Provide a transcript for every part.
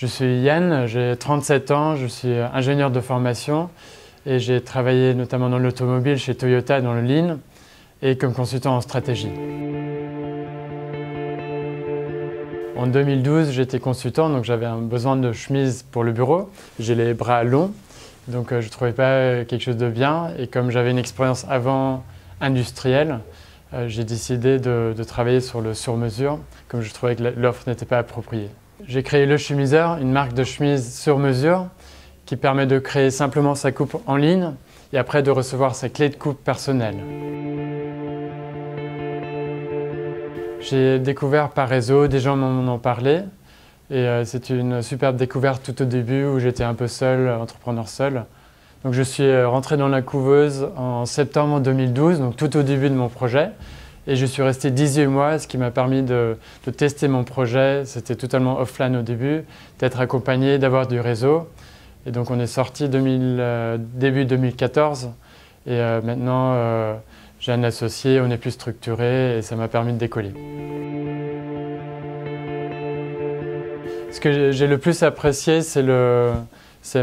Je suis Yann, j'ai 37 ans, je suis ingénieur de formation et j'ai travaillé notamment dans l'automobile chez Toyota dans le Lean et comme consultant en stratégie. En 2012, j'étais consultant, donc j'avais un besoin de chemise pour le bureau. J'ai les bras longs, donc je ne trouvais pas quelque chose de bien. Et comme j'avais une expérience avant industrielle, j'ai décidé de travailler sur le sur-mesure, comme je trouvais que l'offre n'était pas appropriée. J'ai créé Le Chemiseur, une marque de chemise sur mesure qui permet de créer simplement sa coupe en ligne et après de recevoir sa clé de coupe personnelle. J'ai découvert par réseau, des gens m'en ont parlé et c'est une superbe découverte tout au début où j'étais un peu seul, entrepreneur seul. Donc je suis rentré dans la couveuse en septembre 2012, donc tout au début de mon projet. Et je suis resté 18 mois, ce qui m'a permis de tester mon projet. C'était totalement offline au début, d'être accompagné, d'avoir du réseau. Et donc on est sorti début 2014 et maintenant j'ai un associé, on est plus structuré et ça m'a permis de décoller. Ce que j'ai le plus apprécié, c'est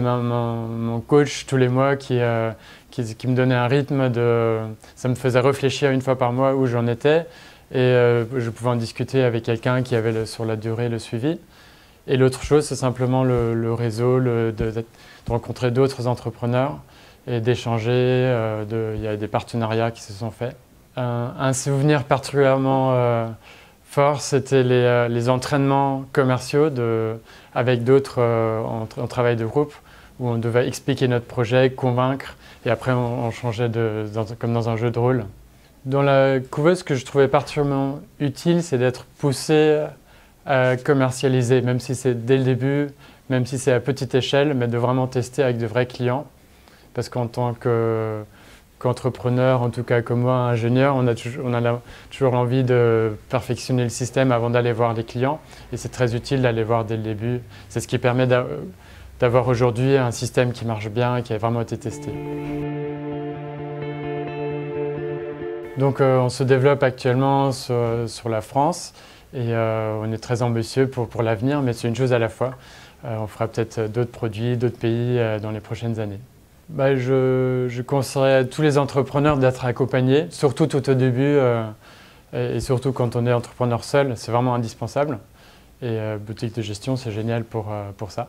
mon coach tous les mois qui me donnait un rythme, ça me faisait réfléchir une fois par mois où j'en étais et je pouvais en discuter avec quelqu'un qui avait sur la durée le suivi. Et l'autre chose, c'est simplement le réseau, de rencontrer d'autres entrepreneurs et d'échanger. Il y a des partenariats qui se sont faits. Un souvenir particulièrement fort, c'était les entraînements commerciaux avec d'autres en travail de groupe où on devait expliquer notre projet, convaincre et après on changeait comme dans un jeu de rôle. Dans la couveuse, ce que je trouvais particulièrement utile, c'est d'être poussé à commercialiser, même si c'est dès le début, même si c'est à petite échelle, mais de vraiment tester avec de vrais clients. Parce qu'en tant qu'entrepreneur, en tout cas comme moi, ingénieur, on a toujours l'envie de perfectionner le système avant d'aller voir les clients. Et c'est très utile d'aller voir dès le début. C'est ce qui permet d'avoir aujourd'hui un système qui marche bien et qui a vraiment été testé. Donc on se développe actuellement sur la France et on est très ambitieux pour l'avenir, mais c'est une chose à la fois. On fera peut-être d'autres produits, d'autres pays dans les prochaines années. Je conseillerais à tous les entrepreneurs d'être accompagnés, surtout tout au début et surtout quand on est entrepreneur seul, c'est vraiment indispensable. Et boutique de gestion, c'est génial pour ça.